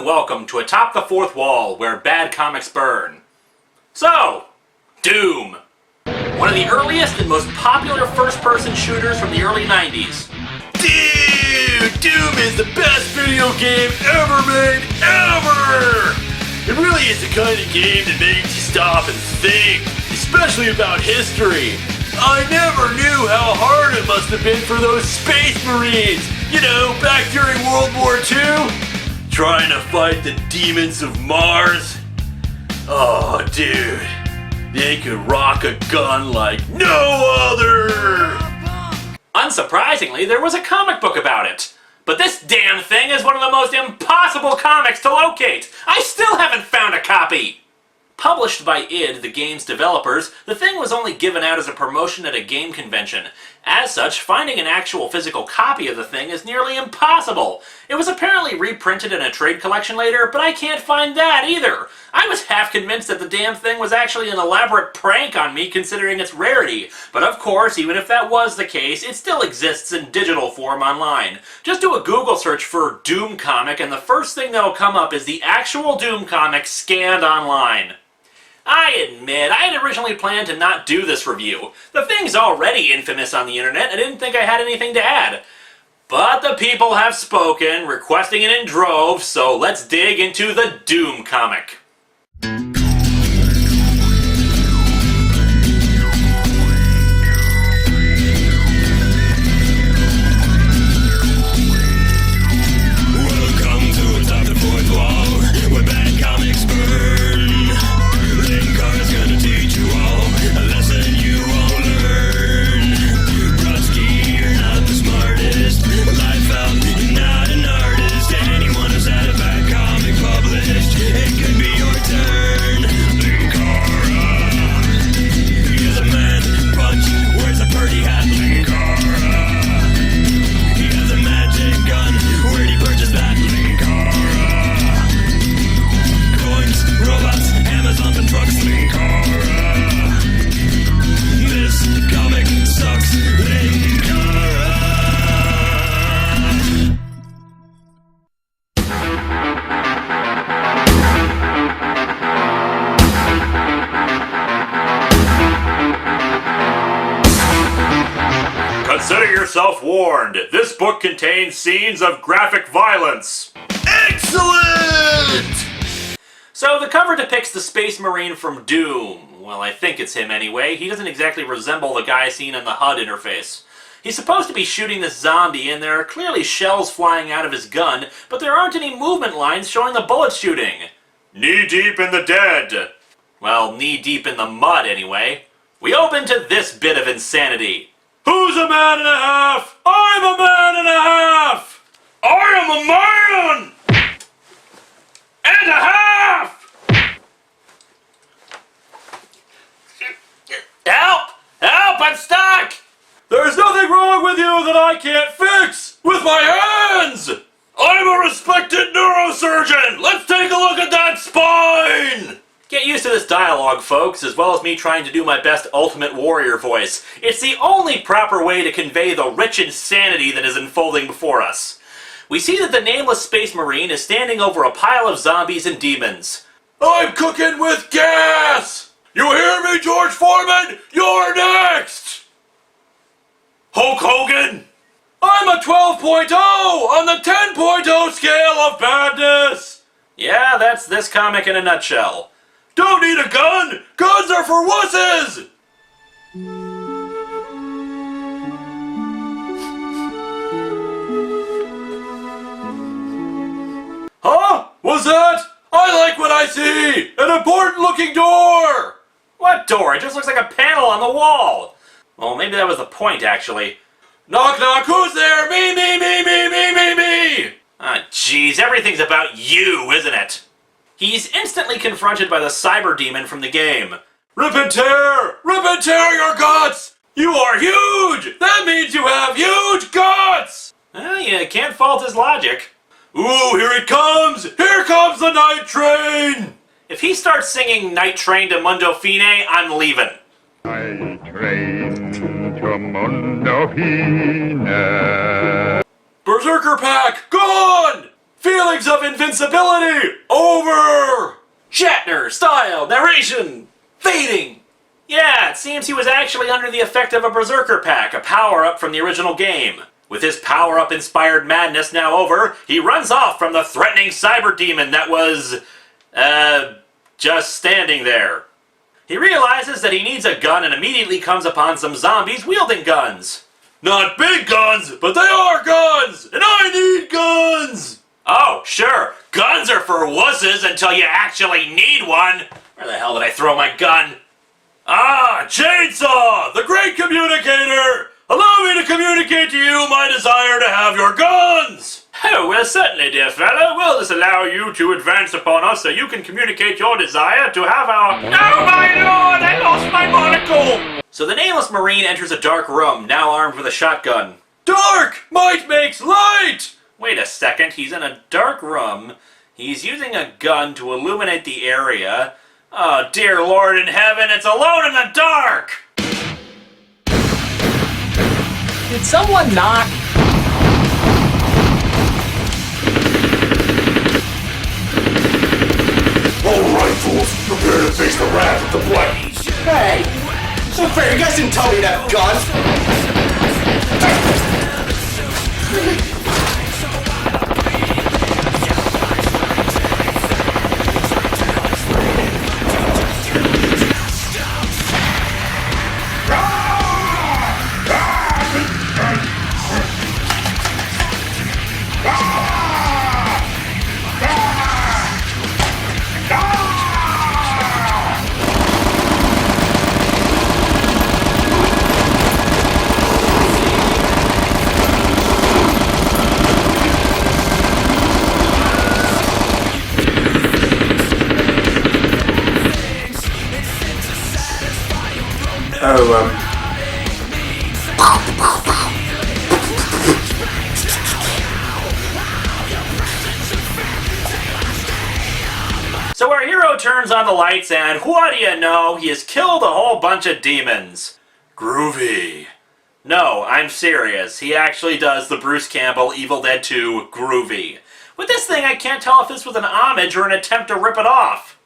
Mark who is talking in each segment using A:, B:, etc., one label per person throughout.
A: and welcome to Atop the Fourth Wall, where bad comics burn. So, Doom. One of the earliest and most popular first-person shooters from the early 90s.
B: Dude, Doom is the best video game ever made, ever! It really is the kind of game that makes you stop and think, especially about history. I never knew how hard it must have been for those Space Marines, back during World War II, trying to fight the demons of Mars. Oh, dude, they could rock a gun like no other!
A: Unsurprisingly, there was a comic book about it. But this damn thing is one of the most impossible comics to locate! I still haven't found a copy! Published by id, the game's developers, the thing was only given out as a promotion at a game convention. As such, finding an actual physical copy of the thing is nearly impossible. It was apparently reprinted in a trade collection later, but I can't find that either. I was half convinced that the damn thing was actually an elaborate prank on me considering its rarity. But of course, even if that was the case, it still exists in digital form online. Just do a Google search for Doom comic and the first thing that'll come up is the actual Doom comic scanned online. I admit, I had originally planned to not do this review. The thing's already infamous on the internet, I didn't think I had anything to add. But the people have spoken, requesting it in droves, so let's dig into the Doom comic.
C: Welcome to Atop the Fourth Wall, where bad comics burn. Linkara's gonna teach you all a lesson you won't learn. Brodsky, you're not the smartest. Life out, you're not an artist. Anyone who's had a bad comic published, it could be your turn. Linkara, he is a man punch, wears a party hat. Linkara, he has a magic gun. Where'd he purchase that? Linkara, coins, robots, Amazon and trucks. Linkara, this comic sucks. Linkara.
A: Consider yourself warned. This book contains scenes of graphic violence.
B: Excellent!
A: So the cover depicts the Space Marine from Doom. Well, I think it's him anyway. He doesn't exactly resemble the guy seen in the HUD interface. He's supposed to be shooting this zombie, and there are clearly shells flying out of his gun, but there aren't any movement lines showing the bullets shooting. Knee-deep in the dead. Well, knee-deep in the mud, anyway. We open to this bit of insanity. Who's a man and a half? I'm a man and a half! I am a man! And a half! Help! Help! I'm stuck!
B: There's nothing wrong with you that I can't fix with my hands! I'm a respected neurosurgeon! Let's take a look at that spine!
A: Get used to this dialogue, folks, as well as me trying to do my best Ultimate Warrior voice. It's the only proper way to convey the rich insanity that is unfolding before us. We see that the nameless Space Marine is standing over a pile of zombies and demons.
B: I'm cooking with gas! You hear me, George Foreman? You're next!
A: Hulk Hogan!
B: I'm a 12.0 on the 10.0 scale of badness!
A: Yeah, that's this comic in a nutshell.
B: Don't need a gun! Guns are for wusses! Huh? What's that? I like what I see! An important looking door!
A: What door? It just looks like a panel on the wall. Well, maybe that was the point, actually.
B: Knock knock, who's there? Me, me, me, me, me, me, me!
A: Ah, jeez, everything's about you, isn't it? He's instantly confronted by the cyber demon from the game.
B: Rip and tear! Rip and tear your guts! You are huge! That means you have huge guts!
A: Well, you can't fault his logic.
B: Ooh, here it comes! Here comes the night train!
A: If he starts singing Night Train to Mundo Fine, I'm leaving.
D: Night train to Mundo Fine.
B: Berserker pack, gone! Feelings of invincibility over!
A: Shatner-style narration fading. Yeah, it seems he was actually under the effect of a Berserker Pack, a power-up from the original game. With his power-up inspired madness now over, he runs off from the threatening cyber demon that was, just standing there. He realizes that he needs a gun and immediately comes upon some zombies wielding guns.
B: Not big guns, but they are guns! And I need guns!
A: Oh, sure, guns are for wusses until you actually need one. Where the hell did I throw my gun?
B: Ah, Chainsaw, the great communicator! Allow me to communicate to you my desire to have your guns!
A: Oh, well, certainly, dear fellow. We'll just allow you to advance upon us so you can communicate your desire to have our... Oh, my lord! I lost my monocle! So the nameless Marine enters a dark room, now armed with a shotgun.
B: Dark! Might makes light!
A: Wait a second, he's in a dark room. He's using a gun to illuminate the area. Oh, dear Lord in heaven, it's alone in the dark!
E: Did someone knock?
B: Alright, fools, prepare to face the wrath of the Blade!
F: Hey! So fair, you guys didn't tell me to have guns!
A: So our hero turns on the lights and, what do you know, he has killed a whole bunch of demons.
B: Groovy.
A: No, I'm serious. He actually does the Bruce Campbell Evil Dead 2 groovy. With this thing, I can't tell if this was an homage or an attempt to rip it off.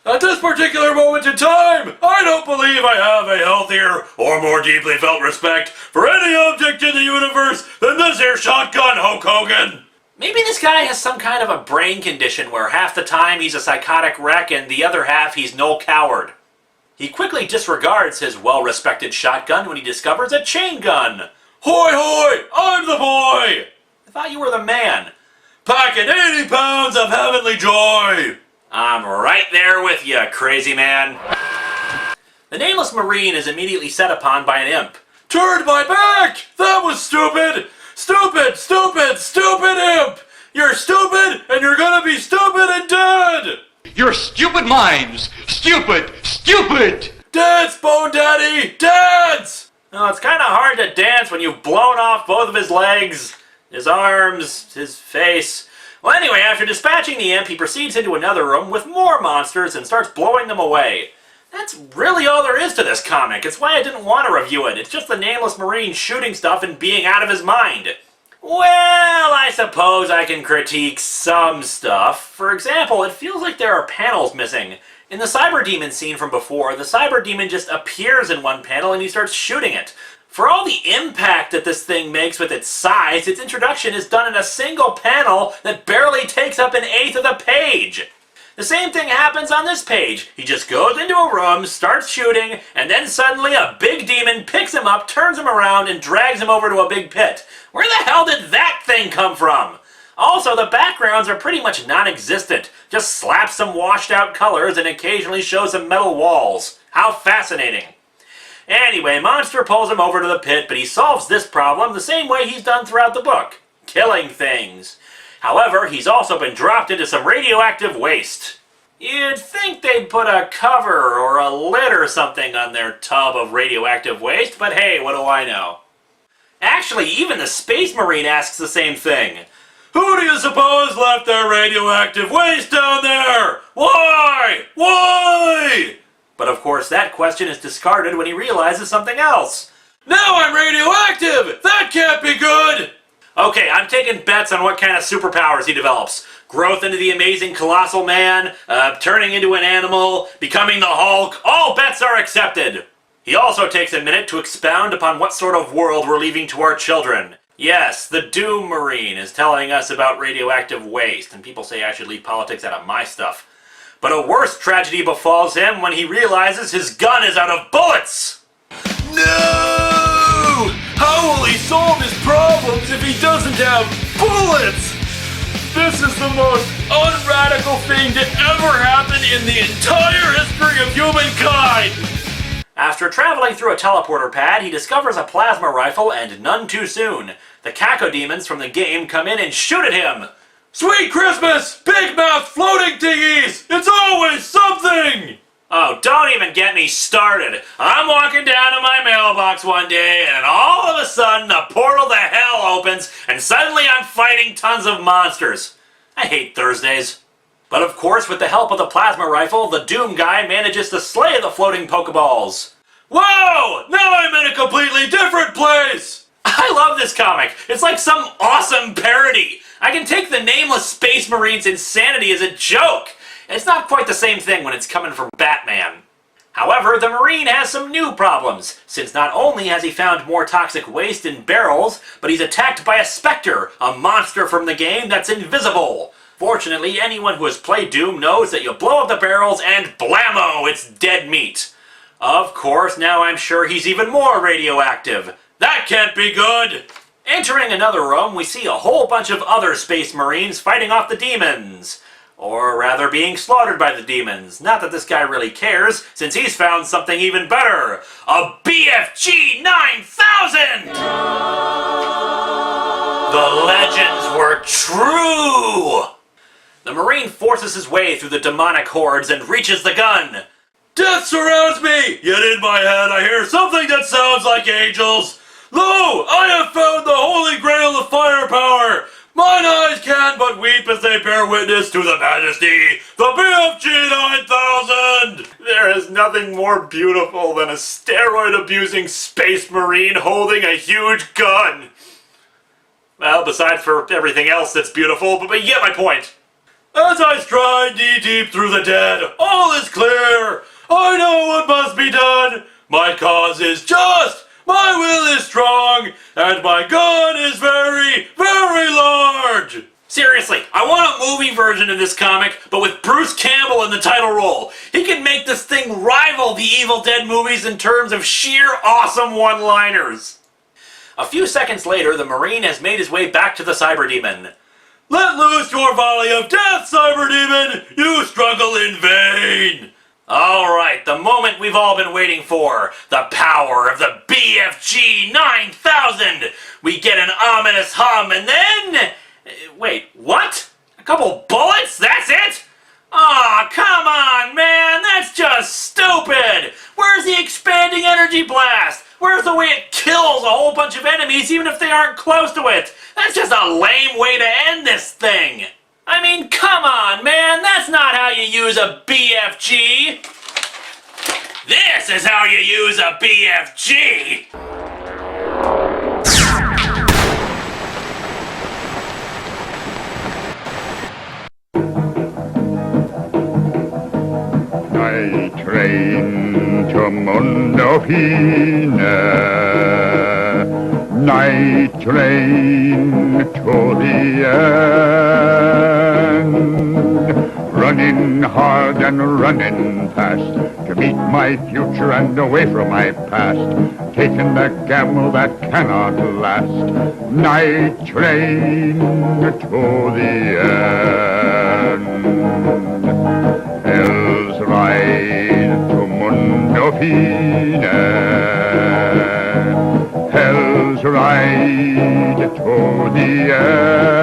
B: At this particular moment in time, I don't believe I have a healthier or more deeply felt respect for any object in the universe than this here shotgun, Hulk Hogan.
A: Maybe this guy has some kind of a brain condition where half the time he's a psychotic wreck and the other half he's no coward. He quickly disregards his well-respected shotgun when he discovers a chain gun.
B: Hoy hoy, I'm the boy!
A: I thought you were the man.
B: Packing 80 pounds of heavenly joy!
A: I'm right there with you, crazy man. The nameless Marine is immediately set upon by an imp.
B: Turned my back! That was stupid! Stupid, stupid, stupid imp! You're stupid, and you're gonna be stupid and dead!
G: Your stupid minds! Stupid! Stupid!
B: Dance, Bone Daddy! Dance!
A: Oh, it's kind of hard to dance when you've blown off both of his legs, his arms, his face. Well, anyway, after dispatching the imp, he proceeds into another room with more monsters and starts blowing them away. That's really all there is to this comic. It's why I didn't want to review it. It's just the nameless Marine shooting stuff and being out of his mind. Well, I suppose I can critique some stuff. For example, it feels like there are panels missing. In the Cyber Demon scene from before, the Cyber Demon just appears in one panel and he starts shooting it. For all the impact that this thing makes with its size, its introduction is done in a single panel that barely takes up 1/8 of the page. The same thing happens on this page. He just goes into a room, starts shooting, and then suddenly a big demon picks him up, turns him around, and drags him over to a big pit. Where the hell did that thing come from? Also, the backgrounds are pretty much non-existent. Just slap some washed out colors and occasionally show some metal walls. How fascinating. Anyway, Monster pulls him over to the pit, but he solves this problem the same way he's done throughout the book. Killing things. However, he's also been dropped into some radioactive waste. You'd think they'd put a cover or a lid or something on their tub of radioactive waste, but hey, what do I know? Actually, even the Space Marine asks the same thing.
B: Who do you suppose left their radioactive waste down there? Why? Why?
A: But of course, that question is discarded when he realizes something else.
B: Now I'm radioactive! That can't be good!
A: Okay, I'm taking bets on what kind of superpowers he develops. Growth into the amazing colossal man, turning into an animal, becoming the Hulk. All bets are accepted. He also takes a minute to expound upon what sort of world we're leaving to our children. Yes, the Doom Marine is telling us about radioactive waste, and people say I should leave politics out of my stuff. But a worse tragedy befalls him when he realizes his gun is out of bullets!
B: No! How will he solve his problems if he doesn't have bullets? This is the most unradical thing to ever happen in the entire history of humankind!
A: After traveling through a teleporter pad, he discovers a plasma rifle, and none too soon. The cacodemons from the game come in and shoot at him!
B: Sweet Christmas! Big mouth floating thingies! It's always something!
A: Oh, don't even get me started. I'm walking down to my mailbox one day, and all of a sudden the portal to hell opens, and suddenly I'm fighting tons of monsters. I hate Thursdays. But of course, with the help of the plasma rifle, the Doom guy manages to slay the floating Pokeballs.
B: Whoa! Now I'm in a completely different place!
A: I love this comic. It's like some awesome parody. I can take the nameless Space Marine's insanity as a joke. It's not quite the same thing when it's coming from Batman. However, the Marine has some new problems, since not only has he found more toxic waste in barrels, but he's attacked by a Spectre, a monster from the game that's invisible. Fortunately, anyone who has played Doom knows that you blow up the barrels and blammo, it's dead meat. Of course, now I'm sure he's even more radioactive. That can't be good! Entering another room, we see a whole bunch of other Space Marines fighting off the demons. Or rather, being slaughtered by the demons. Not that this guy really cares, since he's found something even better. A BFG 9000! The legends were true! The Marine forces his way through the demonic hordes and reaches the gun.
B: Death surrounds me, yet in my head I hear something that sounds like angels. Lo, I have found the holy grail of firepower. Mine eyes can but weep as they bear witness to the majesty, the BFG 9000!
A: There is nothing more beautiful than a steroid-abusing Space Marine holding a huge gun. Well, besides for everything else that's beautiful, but you get my point.
B: As I stride knee-deep through the dead, all is clear. I know what must be done. My cause is just, my will is strong, and my gun is very, very large.
A: Seriously, I want a movie version of this comic, but with Bruce Campbell in the title role. He can make this thing rival the Evil Dead movies in terms of sheer awesome one-liners. A few seconds later, the Marine has made his way back to the Cyberdemon.
B: Let loose your volley of death, Cyberdemon! You struggle in vain!
A: Alright, the moment we've all been waiting for. The power of the BFG 9000! We get an ominous hum and then... Wait, what? A couple bullets? That's it? Aw, come on, man! That's just stupid! Where's the expanding energy blast? Where's the way it kills a whole bunch of enemies even if they aren't close to it? That's just a lame way to end this thing! I mean, come on, man! That's not how you use a BFG! This is how you use a BFG!
D: I train to Mundofina, night train to the end, running hard and running fast to meet my future and away from my past, taking the gamble that cannot last, night train to the end. Hell's ride to Mundofina, Hell's ride to the end.